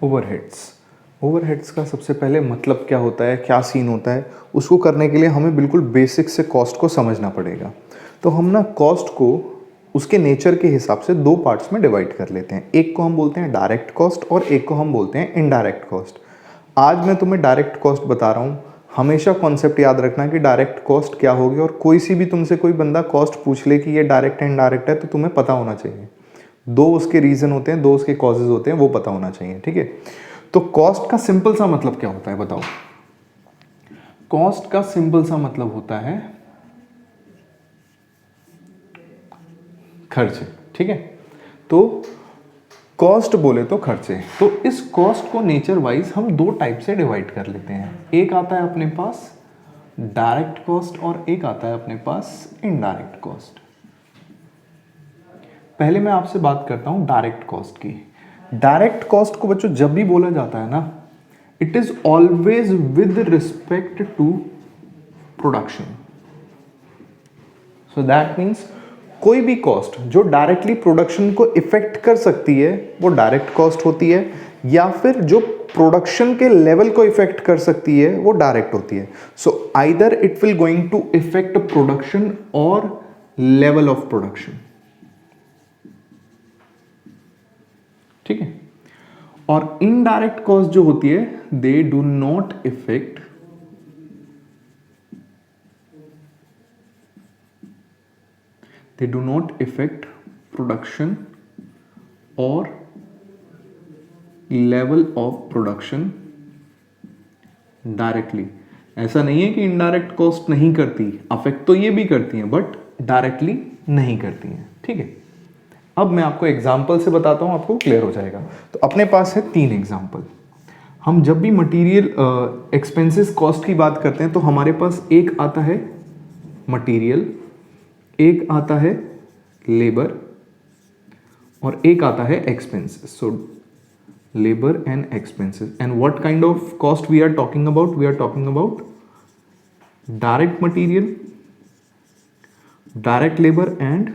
Overheads. Overheads का सबसे पहले मतलब क्या होता है, क्या सीन होता है, उसको करने के लिए हमें बिल्कुल बेसिक से कॉस्ट को समझना पड़ेगा। तो हम ना कॉस्ट को उसके नेचर के हिसाब से दो पार्ट्स में डिवाइड कर लेते हैं। एक को हम बोलते हैं डायरेक्ट कॉस्ट और एक को हम बोलते हैं इनडायरेक्ट कॉस्ट। आज मैं तुम्हें डायरेक्ट कॉस्ट बता रहा हूँ। हमेशा कॉन्सेप्ट याद रखना कि डायरेक्ट कॉस्ट क्या होगी, और कोई सी भी तुमसे कोई बंदा कॉस्ट पूछ ले कि ये डायरेक्ट है इनडायरेक्ट है, तो तुम्हें पता होना चाहिए। दो उसके रीजन होते हैं, दो उसके कॉजेज होते हैं, वो पता होना चाहिए, ठीक है। तो कॉस्ट का सिंपल सा मतलब क्या होता है बताओ? कॉस्ट का सिंपल सा मतलब होता है खर्चे, ठीक है। तो कॉस्ट बोले तो खर्चे। तो इस कॉस्ट को नेचर वाइज हम दो टाइप से डिवाइड कर लेते हैं। एक आता है अपने पास डायरेक्ट कॉस्ट और एक आता है अपने पास इनडायरेक्ट कॉस्ट। पहले मैं आपसे बात करता हूं डायरेक्ट कॉस्ट की। डायरेक्ट कॉस्ट को बच्चों जब भी बोला जाता है ना, it is always with respect to production. So that means कोई भी कॉस्ट जो डायरेक्टली प्रोडक्शन को इफेक्ट कर सकती है वो डायरेक्ट कॉस्ट होती है, या फिर जो प्रोडक्शन के लेवल को इफेक्ट कर सकती है वो डायरेक्ट होती है। So either it will going to effect production और लेवल ऑफ प्रोडक्शन, ठीक है। और इनडायरेक्ट कॉस्ट जो होती है they do not effect production और लेवल ऑफ प्रोडक्शन डायरेक्टली। ऐसा नहीं है कि इनडायरेक्ट कॉस्ट नहीं करती, अफेक्ट तो ये भी करती हैं बट डायरेक्टली नहीं करती हैं, ठीक है। अब मैं आपको एग्जाम्पल से बताता हूं, आपको क्लियर हो जाएगा। तो अपने पास है 3 एग्जाम्पल। हम जब भी मटेरियल एक्सपेंसेस कॉस्ट की बात करते हैं तो हमारे पास एक आता है मटेरियल, एक आता है लेबर और एक आता है expenses. So labour and expenses. And what kind of cost we are talking about? We are talking about direct material, direct labour and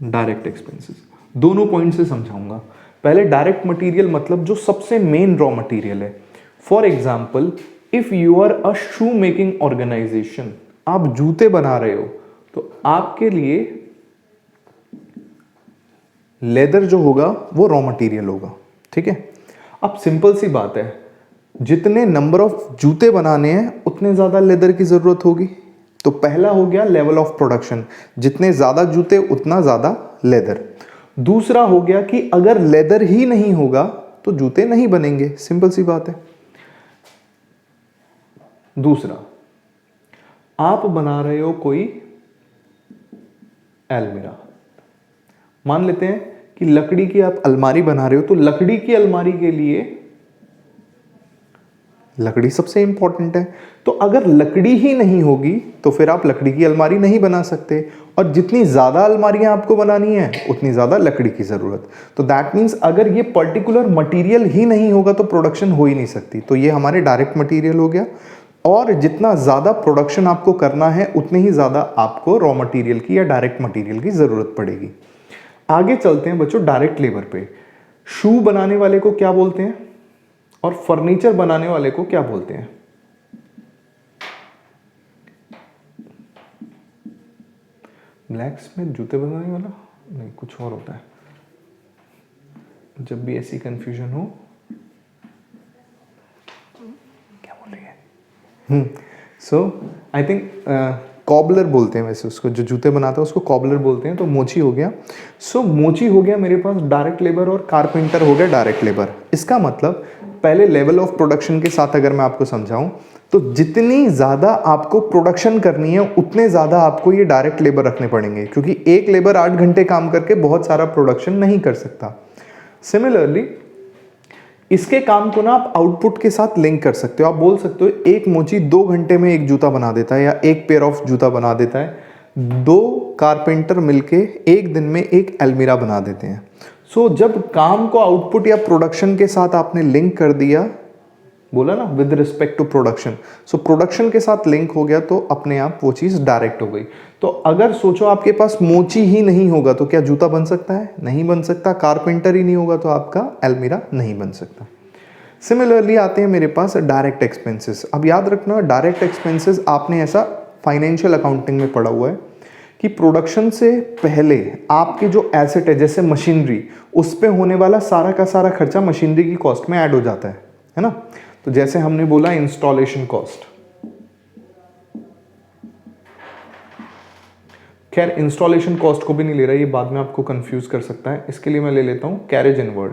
direct expenses. दोनों पॉइंट से समझाऊंगा। पहले डायरेक्ट मटेरियल मतलब जो सबसे मेन रॉ मटेरियल है। For example if you are a shoe making organisation, आप जूते बना रहे हो तो आपके लिए लेदर जो होगा वो रॉ मटेरियल होगा, ठीक है। अब सिंपल सी बात है, जितने नंबर ऑफ जूते बनाने हैं उतने ज्यादा लेदर की जरूरत होगी। तो पहला हो गया लेवल ऑफ प्रोडक्शन, जितने ज्यादा जूते उतना ज्यादा लेदर। दूसरा हो गया कि अगर लेदर ही नहीं होगा तो जूते नहीं बनेंगे, सिंपल सी बात है। दूसरा, आप बना रहे हो कोई अलमीरा, मान लेते हैं कि लकड़ी की आप अलमारी बना रहे हो, तो लकड़ी की अलमारी के लिए लकड़ी सबसे इंपॉर्टेंट है। तो अगर लकड़ी ही नहीं होगी तो फिर आप लकड़ी की अलमारी नहीं बना सकते, और जितनी ज्यादा अलमारियां आपको बनानी है उतनी ज्यादा लकड़ी की जरूरत। तो दैट मीन्स अगर ये पर्टिकुलर मटेरियल ही नहीं होगा तो प्रोडक्शन हो ही नहीं सकती। तो ये हमारे डायरेक्ट मटेरियल हो गया, और जितना ज्यादा प्रोडक्शन आपको करना है उतने ही ज्यादा आपको रॉ मटेरियल की या डायरेक्ट मटेरियल की जरूरत पड़ेगी। आगे चलते हैं बच्चों डायरेक्ट लेबर पे। शू बनाने वाले को क्या बोलते हैं और फर्नीचर बनाने वाले को क्या बोलते हैं? ब्लैक्समिथ जूते बनाने वाला नहीं, कुछ और होता है। जब भी ऐसी कंफ्यूजन हो, क्या बोल रही है? सो आई थिंक कॉबलर बोलते हैं वैसे उसको, जो जूते बनाता है उसको कॉबलर बोलते हैं। तो मोची हो गया। सो मोची हो गया मेरे पास डायरेक्ट लेबर, और कारपेंटर हो गया डायरेक्ट लेबर। इसका मतलब पहले लेवल ऑफ प्रोडक्शन के साथ अगर मैं आपको समझाऊं तो जितनी ज़्यादा आपको प्रोडक्शन करनी है उतने ज़्यादा आपको ये डायरेक्ट लेबर रखने पड़ेंगे, क्योंकि एक लेबर 8 घंटे काम करके बहुत सारा प्रोडक्शन नहीं कर सकता। सिमिलरली इसके काम को ना आप आउटपुट के साथ लिंक कर सकते हो। आप बोल सकते हो एक मोची 2 घंटे में एक जूता बना देता है या एक पेयर ऑफ जूता बना देता है। 2 कारपेंटर मिलके एक दिन में एक अलमीरा बना देते हैं। सो जब काम को आउटपुट या प्रोडक्शन के साथ आपने लिंक कर दिया, बोला ना with respect to production, so production के साथ लिंक हो गया तो अपने आप वो चीज़ डायरेक्ट हो गई। तो अगर सोचो आपके पास मोची ही नहीं होगा तो क्या जूता बन सकता है? नहीं बन सकता। कारपेंटर ही नहीं होगा तो आपका अलमीरा नहीं बन सकता। सिमिलरली आते हैं मेरे पास डायरेक्ट एक्सपेंसेस। अब याद रखना डायरेक्ट एक्सपेंसेस आपने ऐसा फाइनेंशियल अकाउंटिंग में पढ़ा हुआ है कि प्रोडक्शन से पहले आपके जो एसेट है जैसे मशीनरी, उस पे होने वाला सारा का सारा खर्चा मशीनरी की कॉस्ट में ऐड हो जाता है ना। तो जैसे हमने बोला इंस्टॉलेशन कॉस्ट, खैर इंस्टॉलेशन कॉस्ट को भी नहीं ले रहा, ये बाद में आपको कंफ्यूज कर सकता है, इसके लिए मैं ले लेता हूं कैरेज इनवर्ड।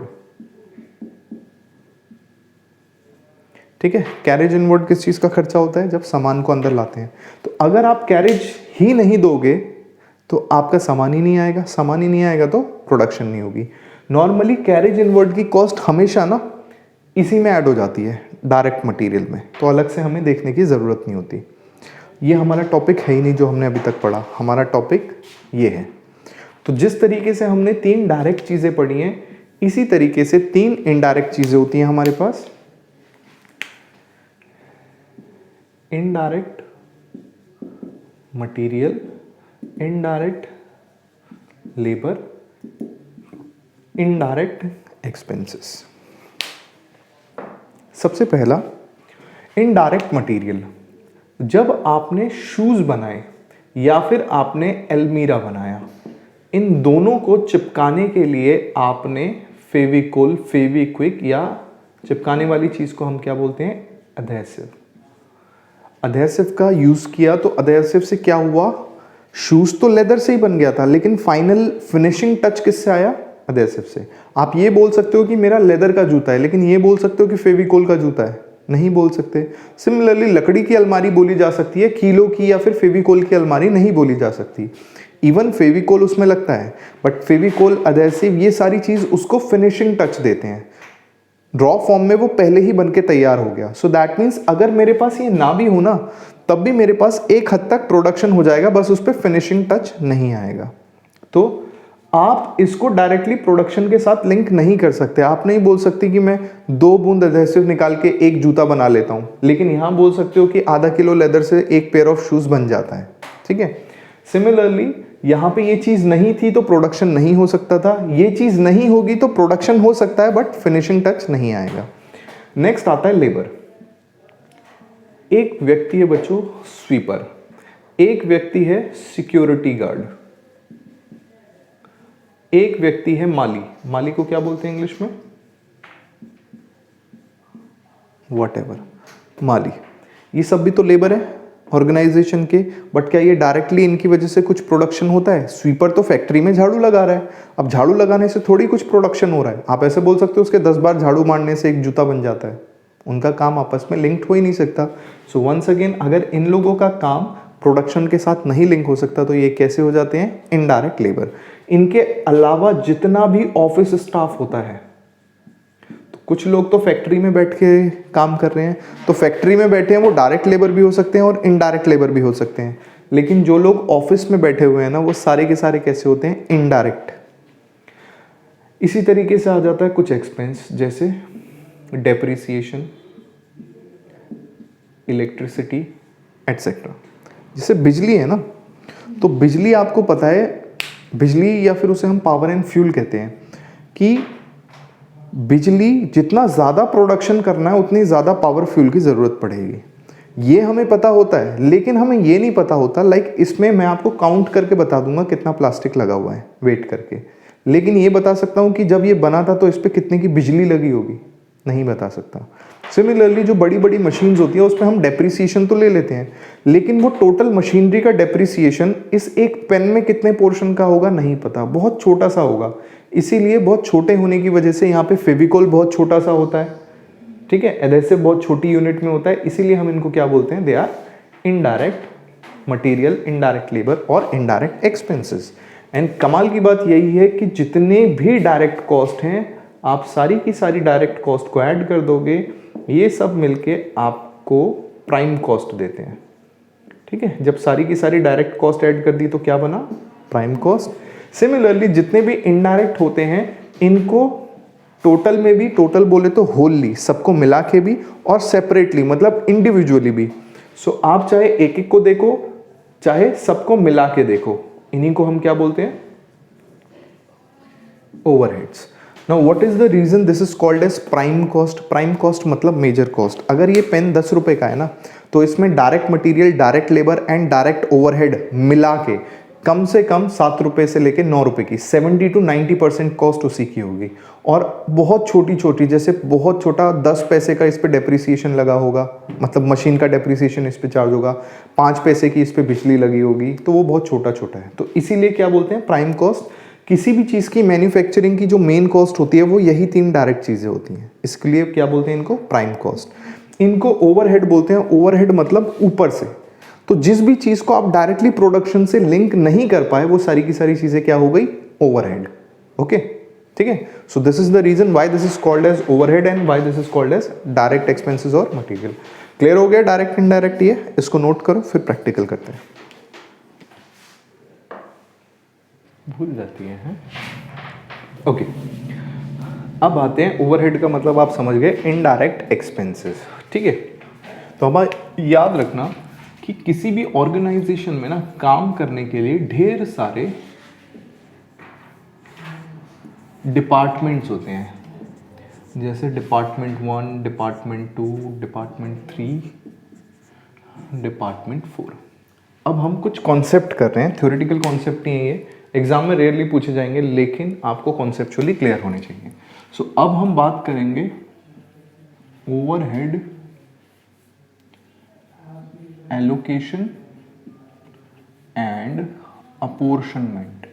ठीक है, कैरेज इनवर्ड किस चीज का खर्चा होता है? जब सामान को अंदर लाते हैं। तो अगर आप कैरेज ही नहीं दोगे तो आपका सामान ही नहीं आएगा, सामान ही नहीं आएगा तो प्रोडक्शन नहीं होगी। नॉर्मली कैरेज इनवर्ड की कॉस्ट हमेशा ना इसी में ऐड हो जाती है डायरेक्ट मटेरियल में, तो अलग से हमें देखने की ज़रूरत नहीं होती। ये हमारा टॉपिक है ही नहीं जो हमने अभी तक पढ़ा, हमारा टॉपिक ये है। तो जिस तरीके से हमने 3 डायरेक्ट चीज़ें पढ़ी हैं, इसी तरीके से 3 इनडायरेक्ट चीज़ें होती हैं हमारे पास। Indirect material, indirect labour, indirect expenses. सबसे पहला इनडायरेक्ट मटेरियल। जब आपने शूज बनाए या फिर आपने अलमीरा बनाया, इन दोनों को चिपकाने के लिए आपने फेविकोल, फेविक्विक या चिपकाने वाली चीज को हम क्या बोलते हैं? अधेसिव। अधेसिव का यूज किया तो अधेसिव से क्या हुआ? शूज तो लेदर से ही बन गया था, लेकिन फाइनल फिनिशिंग टच किससे आया? अधेसिव से। आप ये बोल सकते हो कि मेरा लेदर का जूता है, लेकिन ये बोल सकते हो कि फेविकोल का जूता है? नहीं बोल सकते। सिमिलरली लकड़ी की अलमारी बोली जा सकती है, कीलो की या फिर फेविकोल की अलमारी नहीं बोली जा सकती। इवन फेविकोल उसमें लगता है, बट फेविकोल, अधेसिव, ये सारी चीज उसको फिनिशिंग टच देते हैं। रॉ फॉर्म में वो पहले ही बन के तैयार हो गया। सो दैट मीन्स अगर मेरे पास ये ना भी हो ना, तब भी मेरे पास एक हद तक प्रोडक्शन हो जाएगा, बस उस पर फिनिशिंग टच नहीं आएगा। तो आप इसको डायरेक्टली प्रोडक्शन के साथ लिंक नहीं कर सकते। आप नहीं बोल सकते कि मैं 2 बूंद अधेसिव निकाल के एक जूता बना लेता हूं, लेकिन यहां बोल सकते हो कि आधा किलो लेदर से एक पेयर ऑफ शूज बन जाता है। ठीक है, सिमिलरली यहां पे ये चीज नहीं थी तो प्रोडक्शन नहीं हो सकता था, ये चीज नहीं होगी तो प्रोडक्शन हो सकता है बट फिनिशिंग टच नहीं आएगा। नेक्स्ट आता है लेबर। एक व्यक्ति है बच्चों स्वीपर, एक व्यक्ति है सिक्योरिटी गार्ड, एक व्यक्ति है माली। माली को क्या बोलते हैं इंग्लिश में? व्हाटएवर, माली। ये सब भी तो लेबर है ऑर्गेनाइजेशन के, बट क्या ये डायरेक्टली इनकी वजह से कुछ प्रोडक्शन होता है? स्वीपर तो फैक्ट्री में झाड़ू लगा रहा है, अब झाड़ू लगाने से थोड़ी कुछ प्रोडक्शन हो रहा है। आप ऐसे बोल सकते हो उसके 10 बार झाड़ू मारने से एक जूता बन जाता है, उनका काम आपस में लिंक्ड हो ही नहीं सकता। सो वंस अगेन, अगर इन लोगों का काम प्रोडक्शन के साथ नहीं लिंक हो सकता तो ये कैसे हो जाते हैं? Indirect labour. इनके अलावा जितना भी ऑफिस स्टाफ होता है, तो कुछ लोग तो फैक्ट्री में बैठ के काम कर रहे हैं, तो फैक्ट्री में बैठे हैं वो डायरेक्ट लेबर भी हो सकते हैं और इनडायरेक्ट लेबर भी हो सकते हैं। लेकिन जो लोग ऑफिस में बैठे हुए हैं ना, वो सारे के सारे कैसे होते हैं? इनडायरेक्ट। इसी तरीके से आ जाता है कुछ एक्सपेंस, जैसे डेप्रिसिएशन, इलेक्ट्रिसिटी एटसेट्रा। जैसे बिजली है ना, तो बिजली आपको पता है, बिजली या फिर उसे हम पावर एंड फ्यूल कहते हैं, कि बिजली जितना ज़्यादा प्रोडक्शन करना है उतनी ज़्यादा पावर फ्यूल की ज़रूरत पड़ेगी। ये हमें पता होता है, लेकिन हमें ये नहीं पता होता, लाइक इसमें मैं आपको काउंट करके बता दूंगा कितना प्लास्टिक लगा हुआ है वेट करके, लेकिन ये बता सकता हूँ कि जब ये बना था तो इस पर कितने की बिजली लगी होगी, नहीं बता सकता। सिमिलरली जो बड़ी बड़ी मशीन्स होती है उस पर हम डेप्रिसिएशन तो ले लेते हैं, लेकिन वो टोटल मशीनरी का डेप्रिसिएशन इस एक पेन में कितने पोर्शन का होगा नहीं पता, बहुत छोटा सा होगा। इसीलिए बहुत छोटे होने की वजह से यहाँ पे फेविकोल बहुत छोटा सा होता है, ठीक है, एडहेसिव बहुत छोटी यूनिट में होता है, इसीलिए हम इनको क्या बोलते हैं? They are indirect material, indirect labour और इनडायरेक्ट एक्सपेंसेस। एंड कमाल की बात यही है कि जितने भी डायरेक्ट कॉस्ट हैं, आप सारी की सारी डायरेक्ट कॉस्ट को ऐड कर दोगे, ये सब मिलके आपको प्राइम कॉस्ट देते हैं। ठीक है, जब सारी की सारी डायरेक्ट कॉस्ट ऐड कर दी तो क्या बना? Prime cost. सिमिलरली जितने भी इनडायरेक्ट होते हैं, इनको टोटल में भी, टोटल बोले तो होलली, सबको मिला के भी और सेपरेटली मतलब इंडिविजुअली भी। सो आप चाहे एक एक को देखो, चाहे सबको मिला के देखो, इन्हीं को हम क्या बोलते हैं? Overheads. Now what is the reason this is called as prime cost? Prime cost मतलब मेजर कॉस्ट। अगर ये पेन 10 रुपए का है ना, तो इसमें direct material, direct labour and direct overhead मिला के कम से कम 7 रुपए से लेके 9 रुपए की 70 to 90% कॉस्ट उसी की होगी। और बहुत छोटी छोटी, जैसे बहुत छोटा 10 पैसे का इस पे डेप्रिसिएशन लगा होगा, मतलब मशीन का डेप्रिसिएशन इस पे चार्ज होगा, 5 पैसे की इस पे बिजली लगी होगी, तो वो बहुत छोटा छोटा है। तो इसीलिए क्या बोलते हैं प्राइम कॉस्ट। किसी भी चीज़ की मैन्युफैक्चरिंग की जो मेन कॉस्ट होती है वो यही 3 डायरेक्ट चीज़ें होती हैं, इसके लिए क्या बोलते हैं इनको? Prime cost. इनको ओवरहेड बोलते हैं। ओवरहेड मतलब ऊपर से, तो जिस भी चीज़ को आप डायरेक्टली प्रोडक्शन से लिंक नहीं कर पाए वो सारी की सारी चीज़ें क्या हो गई? ओवरहेड। ओके, ठीक है। So this is the reason why this is called as overhead and why this is called as direct expenses और मटेरियल। क्लियर हो गया डायरेक्ट इनडायरेक्ट? ये इसको नोट करो, फिर प्रैक्टिकल करते हैं। भूल जाती है। ओके, अब आते हैं ओवरहेड का मतलब आप समझ गए, इनडायरेक्ट एक्सपेंसेस। ठीक है, तो अब याद रखना कि किसी भी ऑर्गेनाइजेशन में ना काम करने के लिए ढेर सारे डिपार्टमेंट्स होते हैं, जैसे डिपार्टमेंट 1, डिपार्टमेंट 2, डिपार्टमेंट 3, डिपार्टमेंट 4। अब हम कुछ कॉन्सेप्ट कर रहे हैं, थ्योरेटिकल कॉन्सेप्ट नहीं है ये, एग्जाम में रेयरली पूछे जाएंगे, लेकिन आपको कॉन्सेप्चुअली क्लियर होने चाहिए। सो अब हम बात करेंगे ओवरहेड एलोकेशन एंड अपोर्शनमेंट।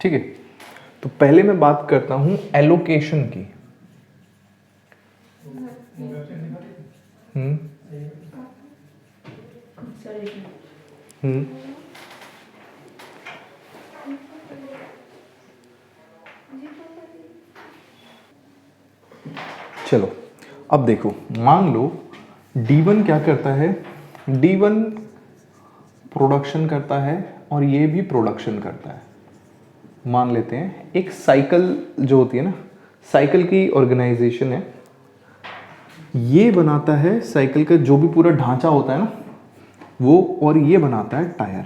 ठीक है, तो पहले मैं बात करता हूं एलोकेशन की। चलो अब देखो, मान लो D1 क्या करता है? D1 प्रोडक्शन करता है और ये भी प्रोडक्शन करता है। मान लेते हैं एक साइकिल जो होती है ना, साइकिल की ऑर्गेनाइजेशन है, ये बनाता है साइकिल का जो भी पूरा ढांचा होता है ना वो, और ये बनाता है टायर,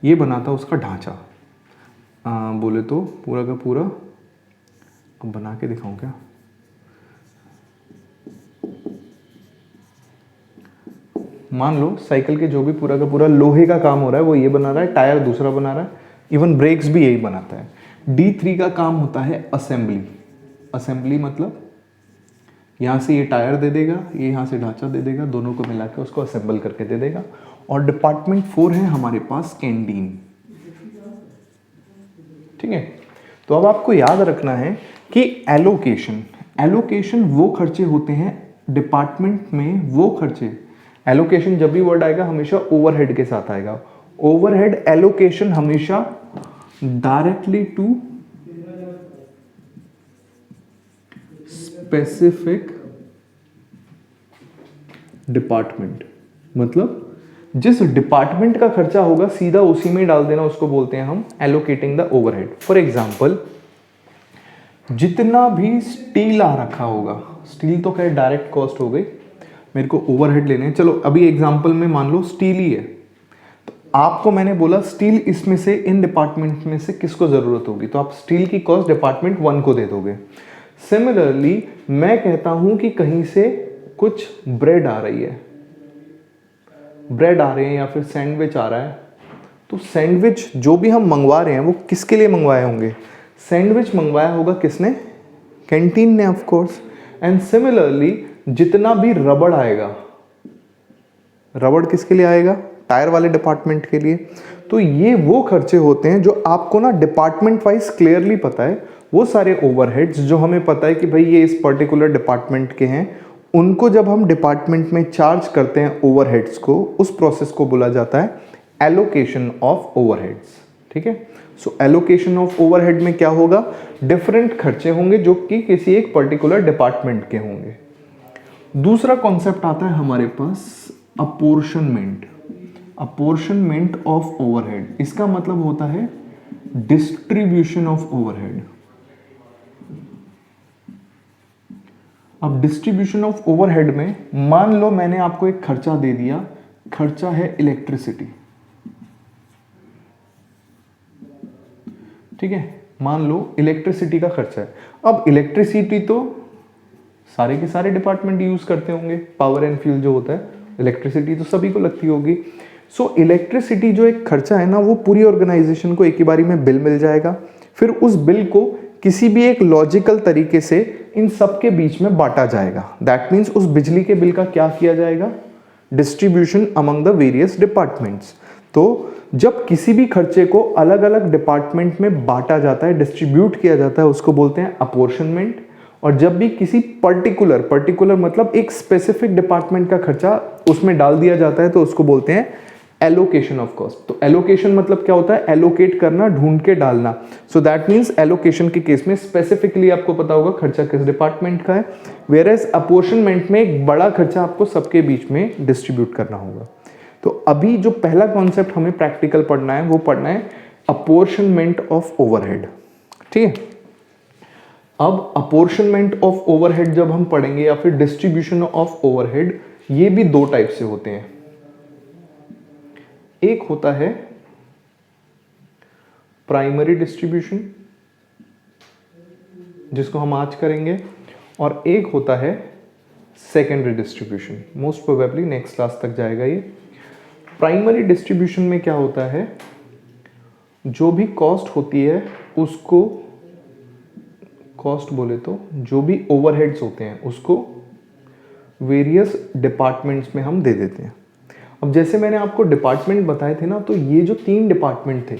ये बनाता है उसका ढांचा। बोले तो पूरा का पूरा, अब बना के दिखाऊं क्या? मान लो साइकिल के जो भी पूरा का पूरा लोहे का काम हो रहा है वो ये बना रहा है, टायर दूसरा बना रहा है, इवन ब्रेक्स भी यही बनाता है। D3 का काम होता है असेंबली। असेंबली मतलब यहाँ से ये टायर दे देगा, ये यहाँ से ढांचा दे देगा, दोनों को मिला के उसको असेंबल करके दे देगा। और डिपार्टमेंट 4 है हमारे पास कैंटीन। ठीक है, तो अब आपको याद रखना है कि एलोकेशन वो खर्चे होते हैं डिपार्टमेंट में, वो खर्चे। एलोकेशन जब भी वर्ड आएगा हमेशा ओवरहेड के साथ आएगा। ओवरहेड एलोकेशन हमेशा डायरेक्टली टू स्पेसिफिक डिपार्टमेंट, मतलब जिस डिपार्टमेंट का खर्चा होगा सीधा उसी में डाल देना, उसको बोलते हैं हम allocating the overhead. For example, जितना भी स्टील आ रखा होगा, स्टील तो खैर डायरेक्ट कॉस्ट हो गई, मेरे को ओवरहेड लेने हैं। चलो अभी एग्जांपल में मान लो स्टील ही है, तो आपको मैंने बोला स्टील इसमें से, इन डिपार्टमेंट में से किसको जरूरत होगी, तो आप स्टील की कॉस्ट डिपार्टमेंट 1 को दे दोगे। सिमिलरली मैं कहता हूं कि कहीं से कुछ ब्रेड आ रही है, ब्रेड आ रहे हैं या फिर सैंडविच आ रहा है, तो सैंडविच जो भी हम मंगवा रहे हैं वो किसके लिए मंगवाए होंगे? सैंडविच मंगवाया होगा किसने? कैंटीन ने, ऑफ कोर्स। एंड सिमिलरली जितना भी रबड़ आएगा, रबड़ किसके लिए आएगा? टायर वाले डिपार्टमेंट के लिए। तो ये वो खर्चे होते हैं जो आपको ना डिपार्टमेंट वाइज क्लियरली पता है, वो सारे ओवरहेड्स जो हमें पता है कि भाई ये इस पर्टिकुलर डिपार्टमेंट के हैं, उनको जब हम डिपार्टमेंट में चार्ज करते हैं ओवरहेड्स को, उस प्रोसेस को बोला जाता है एलोकेशन ऑफ ओवरहेड्स। ठीक है, सो एलोकेशन ऑफ ओवरहेड में क्या होगा? डिफरेंट खर्चे होंगे जो कि किसी एक पर्टिकुलर डिपार्टमेंट के होंगे। दूसरा कॉन्सेप्ट आता है हमारे पास अपोर्शनमेंट। अपोर्शनमेंट ऑफ ओवरहेड, इसका मतलब होता है डिस्ट्रीब्यूशन ऑफ ओवरहेड। अब डिस्ट्रीब्यूशन ऑफ ओवरहेड में मान लो मैंने आपको एक खर्चा दे दिया, खर्चा है इलेक्ट्रिसिटी। ठीक है, मान लो इलेक्ट्रिसिटी का खर्चा है। अब इलेक्ट्रिसिटी तो सारे के सारे डिपार्टमेंट यूज करते होंगे, पावर एंड फ्यूल जो होता है, इलेक्ट्रिसिटी तो सभी को लगती होगी। सो इलेक्ट्रिसिटी जो एक खर्चा है ना, वो पूरी ऑर्गेनाइजेशन को एक ही बारी में बिल मिल जाएगा। फिर उस बिल को किसी भी एक लॉजिकल तरीके से इन सब के बीच में बांटा जाएगा। दैट मीन्स उस बिजली के बिल का क्या किया जाएगा, distribution among the various departments. तो जब किसी भी खर्चे को अलग अलग डिपार्टमेंट में बांटा जाता है, डिस्ट्रीब्यूट किया जाता है, उसको बोलते हैं अपॉर्शनमेंट। और जब भी किसी पर्टिकुलर मतलब एक स्पेसिफिक डिपार्टमेंट का खर्चा उसमें डाल दिया जाता है, तो उसको बोलते हैं एलोकेशन ऑफ कॉस्ट। तो एलोकेशन मतलब क्या होता है, एलोकेट करना, ढूंढ के डालना। सो दैट मीन्स एलोकेशन के केस में स्पेसिफिकली आपको पता होगा खर्चा किस डिपार्टमेंट का है, वेयर एज अपॉर्शनमेंट में एक बड़ा खर्चा आपको सबके बीच में डिस्ट्रीब्यूट करना होगा। तो अभी जो पहला कॉन्सेप्ट हमें प्रैक्टिकल पढ़ना है, वो पढ़ना है अपॉर्शनमेंट ऑफ ओवरहेड। ठीक है, अब अपॉर्शनमेंट ऑफ ओवरहेड जब हम पढ़ेंगे, या फिर डिस्ट्रीब्यूशन ऑफ ओवरहेड, ये भी दो टाइप से होते हैं। एक होता है प्राइमरी डिस्ट्रीब्यूशन, जिसको हम आज करेंगे, और एक होता है secondary distribution. Most probably next class तक जाएगा ये। प्राइमरी डिस्ट्रीब्यूशन में क्या होता है, जो भी कॉस्ट होती है उसको, कॉस्ट बोले तो जो भी ओवरहेड्स होते हैं उसको वेरियस डिपार्टमेंट्स में हम दे देते हैं। अब जैसे मैंने आपको डिपार्टमेंट बताए थे ना, तो ये जो 3 डिपार्टमेंट थे,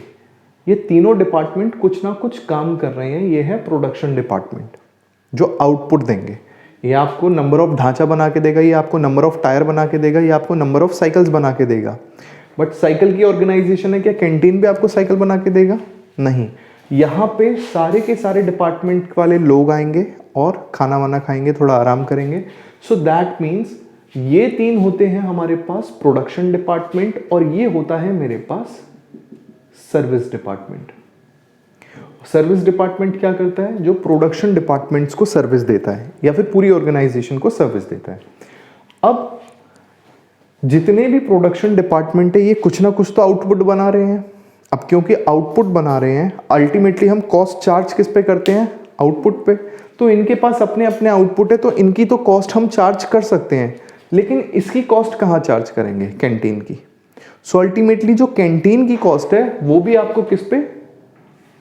ये तीनों डिपार्टमेंट कुछ ना कुछ काम कर रहे हैं। ये है प्रोडक्शन डिपार्टमेंट, जो आउटपुट देंगे। ये आपको नंबर ऑफ ढांचा बना के देगा, ये आपको नंबर ऑफ टायर बना के देगा, ये आपको नंबर ऑफ साइकिल्स बना के देगा। बट साइकिल की ऑर्गेनाइजेशन है, क्या कैंटीन भी आपको साइकिल बना के देगा? नहीं। यहाँ पे सारे के सारे डिपार्टमेंट वाले लोग आएंगे और खाना वाना खाएंगे, थोड़ा आराम करेंगे। सो दैट मीन्स ये 3 होते हैं हमारे पास प्रोडक्शन डिपार्टमेंट, और ये होता है मेरे पास सर्विस डिपार्टमेंट। सर्विस डिपार्टमेंट क्या करता है, जो प्रोडक्शन डिपार्टमेंट्स को सर्विस देता है, या फिर पूरी ऑर्गेनाइजेशन को सर्विस देता है। अब जितने भी प्रोडक्शन डिपार्टमेंट है, ये कुछ ना कुछ तो आउटपुट बना रहे हैं। अब क्योंकि आउटपुट बना रहे हैं, अल्टीमेटली हम कॉस्ट चार्ज किस पे करते हैं, आउटपुट पे। तो इनके पास अपने अपने आउटपुट है, तो इनकी तो कॉस्ट हम चार्ज कर सकते हैं, लेकिन इसकी कॉस्ट कहाँ चार्ज करेंगे, कैंटीन की। सो अल्टीमेटली जो कैंटीन की कॉस्ट है, वो भी आपको किस पे,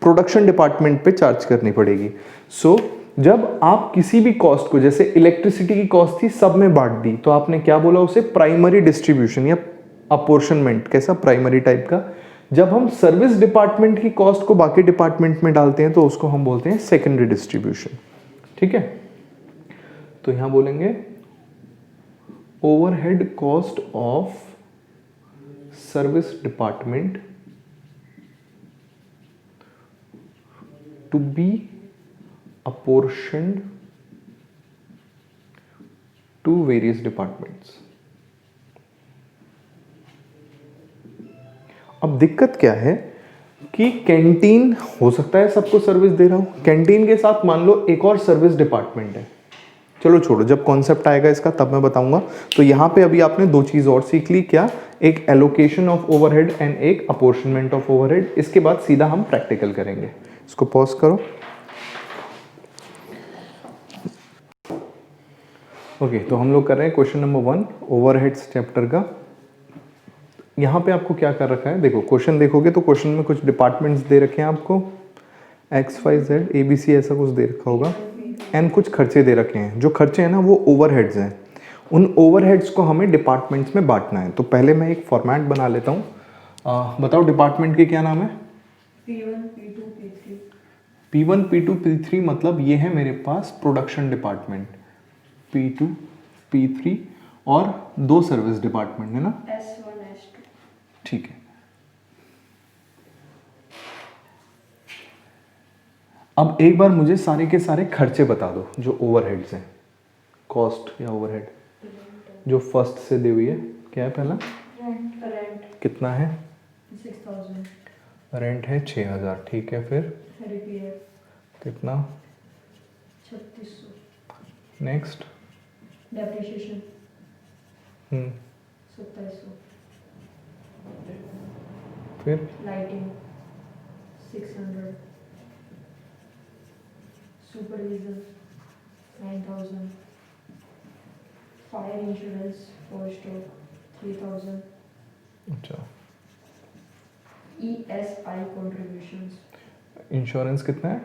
प्रोडक्शन डिपार्टमेंट पे चार्ज करनी पड़ेगी। सो जब आप किसी भी कॉस्ट को, जैसे इलेक्ट्रिसिटी की कॉस्ट थी, सब में बांट दी, तो आपने क्या बोला उसे, प्राइमरी डिस्ट्रीब्यूशन या अपॉर्शनमेंट। कैसा, प्राइमरी टाइप का। जब हम सर्विस डिपार्टमेंट की कॉस्ट को बाकी डिपार्टमेंट में डालते हैं, तो उसको हम बोलते हैं सेकेंडरी डिस्ट्रीब्यूशन। ठीक है, तो यहां बोलेंगे overhead cost of service department to be apportioned to various departments। अब दिक्कत क्या है कि कैंटीन हो सकता है सबको सर्विस दे रहा हूं, कैंटीन के साथ मान लो एक और सर्विस डिपार्टमेंट है। चलो छोड़ो, जब कॉन्सेप्ट आएगा इसका तब मैं बताऊंगा। तो यहां पे अभी आपने 2 चीज और सीख ली, क्या, एक एलोकेशन ऑफ ओवरहेड एंड एक अपॉर्शनमेंट ऑफ ओवरहेड। इसके बाद सीधा हम प्रैक्टिकल करेंगे। इसको पॉज करो। ओके, तो हम लोग कर रहे हैं क्वेश्चन नंबर 1 ओवरहेड्स चैप्टर का। यहाँ पे आपको क्या कर रखा है, देखो क्वेश्चन देखोगे तो क्वेश्चन में कुछ डिपार्टमेंट्स दे रखे हैं आपको, XYZ ABC ऐसा कुछ दे रखा होगा, एंड कुछ खर्चे दे रखे हैं। जो खर्चे हैं ना, वो ओवरहेड्स हैं। उन ओवरहेड्स को हमें डिपार्टमेंट्स में बांटना है। तो पहले मैं एक फॉर्मेट बना लेता हूँ। बताओ डिपार्टमेंट के क्या नाम है, P1, P2, P3। P1 P2 P3 मतलब ये है मेरे पास प्रोडक्शन डिपार्टमेंट, P2 P3, और 2 सर्विस डिपार्टमेंट है ना, S1, S2। ठीक है। अब एक बार मुझे सारे के सारे खर्चे बता दो जो ओवरहेड्स हैं, कॉस्ट या ओवरहेड। जो फर्स्ट से दी हुई है, क्या है पहला, रेंट कितना है, 6000। रेंट है 6000, ठीक है। फिर रिपेयर कितना, 3600। Next, depreciation 2700। फिर lighting 600। supervision 9,000, fire insurance for stock 3,000, अच्छा, ESI contributions, इंश्योरेंस कितना है?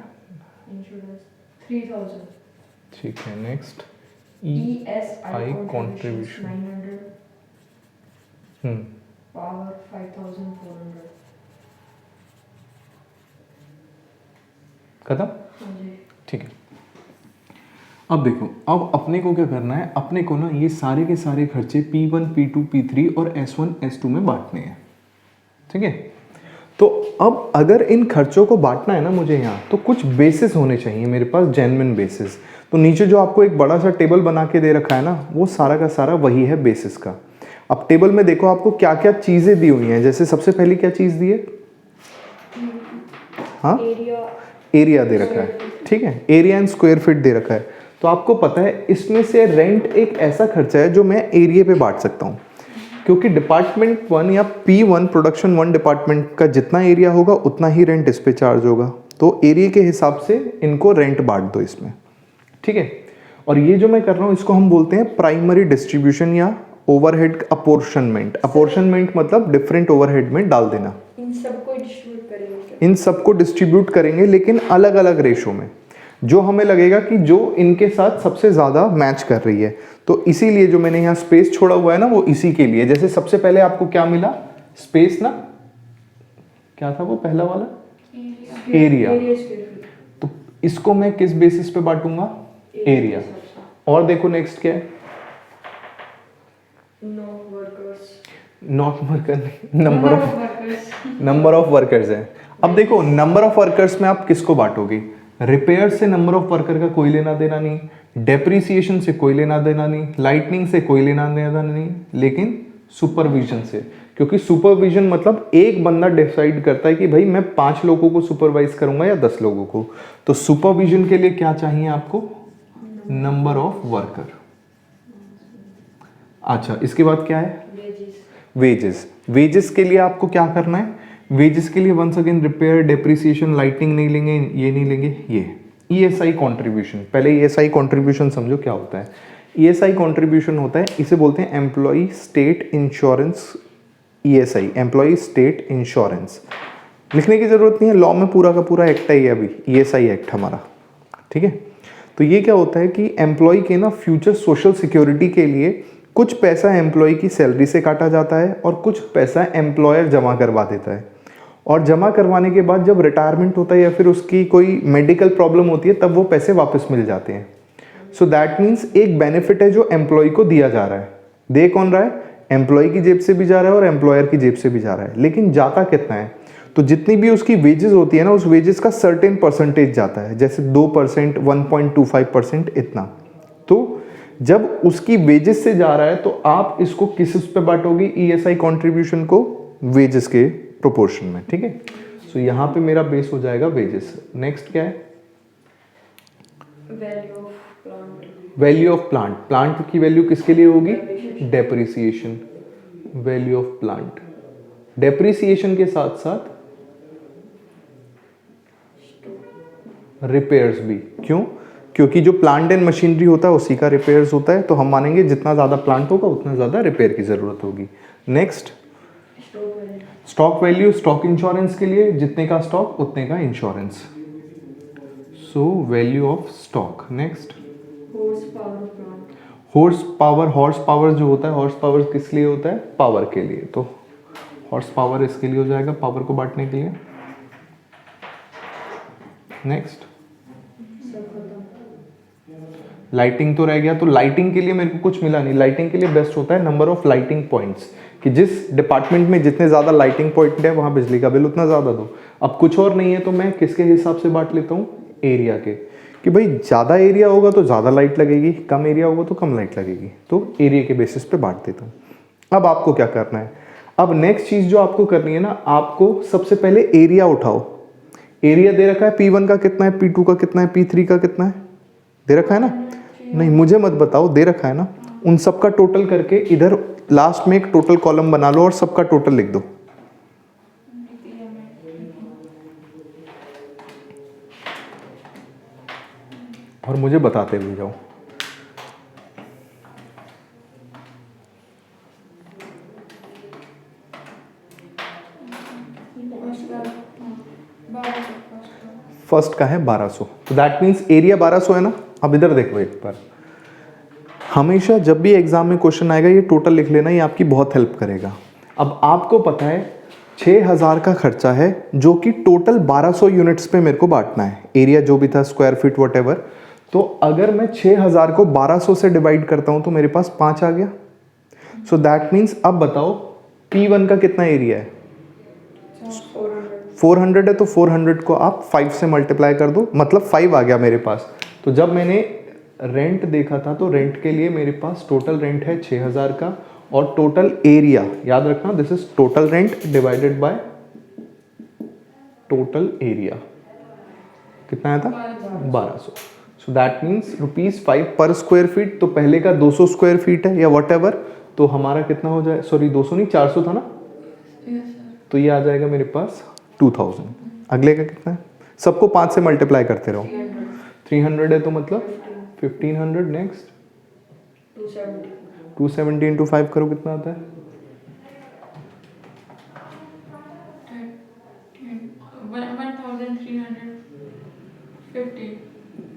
insurance 3,000, ठीक है, नेक्स्ट ESI contributions contribution. 900, हम्म, power 5,400. खत्म? हाँ जी. ठीक है, अब देखो, अब अपने को क्या करना है, अपने को ना ये सारे के सारे खर्चे P1, P2, P3 और S1, S2 में बांटने हैं, ठीक है। तो अब अगर इन खर्चों को बांटना है ना मुझे यहाँ, तो कुछ बेसिस होने चाहिए मेरे पास, जेन्युइन बेसिस। तो नीचे जो आपको एक बड़ा सा टेबल बना के दे रखा है ना, वो सारा का सारा वही है बेसिस का। अब टेबल में देखो आपको क्या क्या चीज़ें दी हुई हैं। जैसे सबसे पहली क्या चीज़ दी है? हाँ, एरिया एरिया दे रखा है, ठीक है, एरिया एंड स्क्वायर फीट दे रखा है। तो आपको पता है इसमें से रेंट एक ऐसा खर्चा है जो मैं एरिया पे बांट सकता हूँ, क्योंकि डिपार्टमेंट 1 या P1 प्रोडक्शन 1 डिपार्टमेंट का जितना एरिया होगा उतना ही रेंट इस पे चार्ज होगा। तो एरिया के हिसाब से इनको रेंट बांट दो इसमें, ठीक है। और ये जो मैं कर रहा हूँ इसको हम बोलते हैं प्राइमरी डिस्ट्रीब्यूशन या ओवरहेड अपोर्शनमेंट। अपोर्शनमेंट मतलब डिफरेंट ओवरहेड में डाल देना। इन सबको डिस्ट्रीब्यूट करेंगे, इन सबको डिस्ट्रीब्यूट करेंगे लेकिन अलग अलग रेशो में, जो हमें लगेगा कि जो इनके साथ सबसे ज़्यादा मैच कर रही है। तो इसीलिए जो मैंने यहाँ स्पेस छोड़ा हुआ है ना, वो इसी के लिए। जैसे सबसे पहले आपको क्या मिला? स्पेस ना, क्या था वो पहला वाला? एरिया। तो इसको मैं किस बेसिस पे बांटूंगा? एरिया। और देखो नेक्स्ट क्या है? Not worker, number of workers है। अब देखो नंबर ऑफ वर्कर्स में आप किसको बांटोगे? रिपेयर से नंबर ऑफ वर्कर का कोई लेना देना नहीं, डेप्रिसिएशन से कोई लेना देना नहीं, लाइटनिंग से कोई लेना देना नहीं, लेकिन सुपरविजन से। क्योंकि सुपरविजन मतलब एक बंदा डिसाइड करता है कि भाई मैं 5 लोगों को सुपरवाइज करूंगा या 10 लोगों को। तो सुपरविजन के लिए क्या चाहिए आपको? Number of worker. अच्छा, इसके बाद क्या है? वेजेस। वेजेस के लिए आपको क्या करना है? वेजेस के लिए once again repair, depreciation, lighting नहीं लेंगे, ये नहीं लेंगे, ये ईएसआई कंट्रीब्यूशन। पहले ईएसआई कंट्रीब्यूशन समझो क्या होता है। ईएसआई कंट्रीब्यूशन होता है, इसे बोलते हैं employ state insurance. ESI employ state insurance लिखने की जरूरत नहीं है, लॉ में पूरा का पूरा एक्ट है ये अभी, ईएसआई एक्ट हमारा, ठीक है। तो ये क्या होता है कि एम्प्लॉय के ना फ्यूचर सोशल सिक्योरिटी के लिए कुछ पैसा एम्प्लॉय की सैलरी से काटा जाता है और कुछ पैसा एम्प्लॉयर जमा करवा देता है। और जमा करवाने के बाद जब रिटायरमेंट होता है या फिर उसकी कोई मेडिकल प्रॉब्लम होती है तब वो पैसे वापस मिल जाते हैं। सो दैट मीन्स एक बेनिफिट है जो एम्प्लॉय को दिया जा रहा है। दे कौन रहा है? एम्प्लॉय की जेब से भी जा रहा है और एम्प्लॉयर की जेब से भी जा रहा है। लेकिन जाता कितना है? तो जितनी भी उसकी वेजेस होती है ना, उस वेजेस का सर्टेन परसेंटेज जाता है, जैसे 2%, 1.25% इतना। तो जब उसकी वेजेस से जा रहा है तो आप इसको किस पे बांटोगे? ईएसआई कंट्रीब्यूशन को वेजेस के प्रोपोर्शन में, ठीक है। सो यहाँ पे मेरा बेस हो जाएगा वेजेस। नेक्स्ट क्या है? Value of plant. Value of plant. Plant की वैल्यू किसके लिए होगी? Depreciation. Value of plant. Depreciation के साथ साथ रिपेयर्स भी। क्यों? क्योंकि जो प्लांट एंड मशीनरी होता है उसी का रिपेयर्स होता है। तो हम मानेंगे जितना ज़्यादा प्लांट होगा उतना ज़्यादा रिपेयर की ज़रूरत होगी। Next stock value. Stock insurance के लिए जितने का स्टॉक उतने का insurance. So value of stock. Next horse power plant. Horse power. Horse power जो होता है, हॉर्स पावर किस लिए होता है? पावर के लिए। तो हॉर्स पावर इसके लिए हो जाएगा, पावर को बांटने के लिए। नेक्स्ट लाइटिंग तो रह गया। तो लाइटिंग के लिए मेरे को कुछ मिला नहीं। लाइटिंग के लिए बेस्ट होता है नंबर ऑफ लाइटिंग पॉइंट्स, कि जिस डिपार्टमेंट में जितने ज़्यादा लाइटिंग पॉइंट है वहाँ बिजली का बिल उतना ज़्यादा दो। अब कुछ और नहीं है तो मैं किसके हिसाब से बांट लेता हूँ? एरिया के, कि भाई ज़्यादा एरिया होगा तो ज़्यादा लाइट लगेगी, कम एरिया होगा तो कम लाइट लगेगी। तो एरिया के बेसिस पे बांट देता हूँ। अब आपको क्या करना है? अब नेक्स्ट चीज़ जो आपको करनी है ना, आपको सबसे पहले एरिया उठाओ। एरिया दे रखा है P1 का कितना है, P2 का कितना है, P3 का कितना है, दे रखा है ना? नहीं, मुझे मत बताओ, दे रखा है ना। उन सबका टोटल करके इधर लास्ट में एक टोटल कॉलम बना लो और सबका टोटल लिख दो। और मुझे बताते हुए जाओ। फर्स्ट का है 1200, तो दैट मीन्स एरिया 1200 है ना। अब इधर देखो एक बार, हमेशा जब भी एग्जाम में क्वेश्चन आएगा ये टोटल लिख लेना, ये आपकी बहुत हेल्प करेगा। अब आपको पता है 6000 का खर्चा है जो कि टोटल 1200 यूनिट्स पे मेरे को बांटना है, एरिया जो भी था स्क्वायर फीट वट। तो अगर मैं 6000 को 1200 से डिवाइड करता हूं तो मेरे पास 5 आ गया। सो दैट मीन्स अब बताओ P1 का कितना एरिया है? 400 है, तो 400 को आप 5 से मल्टीप्लाई कर दो, मतलब 5 आ गया मेरे पास। तो जब मैंने रेंट देखा था तो रेंट के लिए मेरे पास टोटल रेंट है 6000 का, और टोटल एरिया याद रखना, this is total rent divided by total area. कितना आया था? 1200। सो दैट मीन्स ₹5 पर स्क्वायर फीट। तो पहले का 200 स्क्वायर फीट है या वट एवर, तो हमारा कितना हो जाए, सॉरी 200 नहीं 400 था ना, तो ये आ जाएगा मेरे पास 2000। अगले का कितना है? सबको 5 से मल्टीप्लाई करते रहो। 300 है तो मतलब 1500। नेक्स्ट 270 इंटू 5 करो, कितना आता है?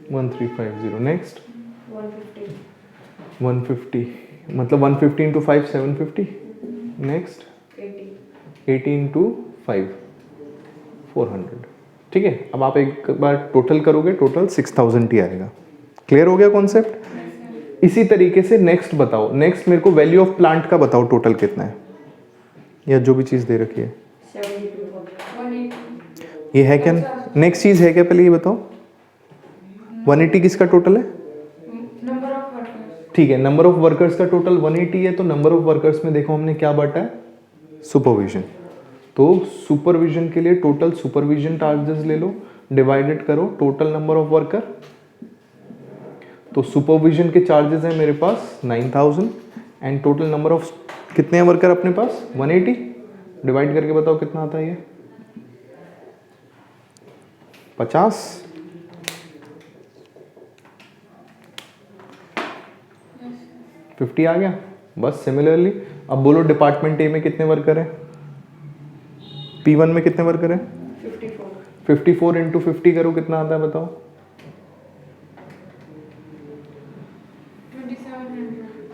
1350। नेक्स्ट 150, मतलब 150 इंटू 5 750। Next 80 into 5 400। ठीक है, अब आप एक बार टोटल करोगे, टोटल 6000 ही आएगा। क्लियर हो गया कॉन्सेप्ट? इसी तरीके से नेक्स्ट बताओ, नेक्स्ट मेरे को वैल्यू ऑफ प्लांट का बताओ, टोटल कितना है, या जो भी चीज़ दे रखी है। ये है क्या? नेक्स्ट चीज़ है क्या, पहले ये बताओ। 180 किसका टोटल है? Number of workers. ठीक है, नंबर ऑफ वर्कर्स का टोटल 180 है, तो नंबर ऑफ वर्कर्स में देखो हमने क्या बांटा है, सुपरविजन। तो सुपरविजन के लिए टोटल सुपरविजन चार्जेस ले लो, डिवाइडेड करो टोटल नंबर ऑफ वर्कर। तो सुपरविजन के चार्जेस हैं मेरे पास 9000, एंड टोटल नंबर ऑफ कितने हैं वर्कर अपने पास 180। डिवाइड करके बताओ कितना आता है ये 50। yes. 50 आ गया। बस सिमिलरली अब बोलो डिपार्टमेंट ए में कितने वर्कर हैं, P1 में कितने वर्कर हैं? 54 इंटू 50 करो, कितना आता है बताओ?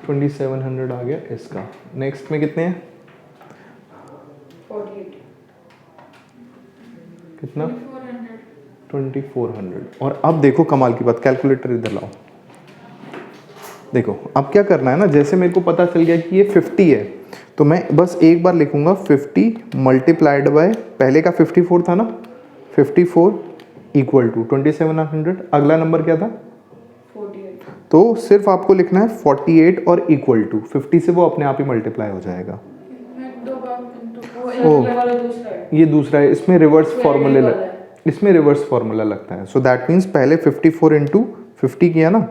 2700 आ गया इसका। नेक्स्ट में कितने हैं? 48। कितना? 2400। और अब देखो कमाल की बात, कैलकुलेटर इधर लाओ। देखो अब क्या करना है ना, जैसे मेरे को पता चल गया कि ये 50 है, तो मैं बस एक बार लिखूंगा 50 मल्टीप्लाइड बाय, पहले का 54 था ना, 54 इक्वल टू 2700। अगला नंबर क्या था? 48। तो सिर्फ आपको लिखना है 48 और इक्वल टू 50 से, वो अपने आप ही मल्टीप्लाई हो जाएगा। ये दूसरा है, इसमें रिवर्स फॉर्मूला इसमें रिवर्स फॉर्मूला लगता है। सो दैट मीन्स पहले 54 इंटू 50 किया ना,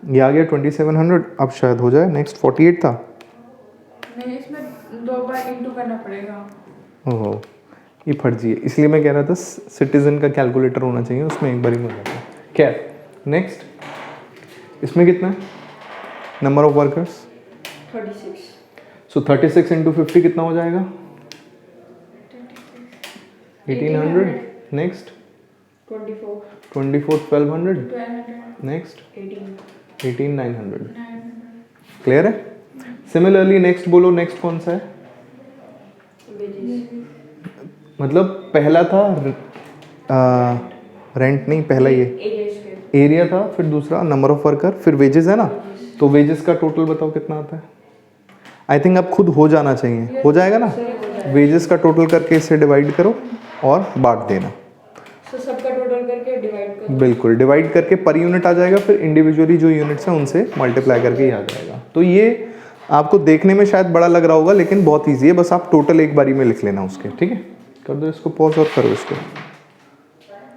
ये आ गया 2700। अब शायद हो जाए। नेक्स्ट 48 था, नहीं इसमें 2 बार इंटू करना पड़ेगा। ओहो ये फर्जी है, इसलिए मैं कह रहा था सिटीजन का कैलकुलेटर होना चाहिए, उसमें एक बार ही मिल जाता है। क्या नेक्स्ट इसमें कितना है number of workers? 36। So 36 into 50 कितना हो जाएगा? 1800। नेक्स्ट 24 1200। नेक्स्ट 18900। क्लियर है? सिमिलरली नेक्स्ट बोलो, नेक्स्ट कौन सा है? मतलब पहला था रेंट नहीं, पहला ये एरिया था, फिर दूसरा नंबर ऑफ वर्कर, फिर वेजेस है ना। तो वेजेस का टोटल बताओ कितना आता है? आई थिंक अब खुद हो जाना चाहिए, हो जाएगा ना। वेजेस का टोटल करके इसे डिवाइड करो और बांट देना। सबका टोटल करके डिवाइड करो। बिल्कुल, डिवाइड करके पर यूनिट आ जाएगा, फिर इंडिविजुअली जो यूनिट्स हैं उनसे मल्टीप्लाई करके ही आ जाएगा। तो ये आपको देखने में शायद बड़ा लग रहा होगा, लेकिन बहुत ईजी है, बस आप टोटल एक बारी में लिख लेना उसके। ठीक है, कर दो इसको पॉज और करो इसको।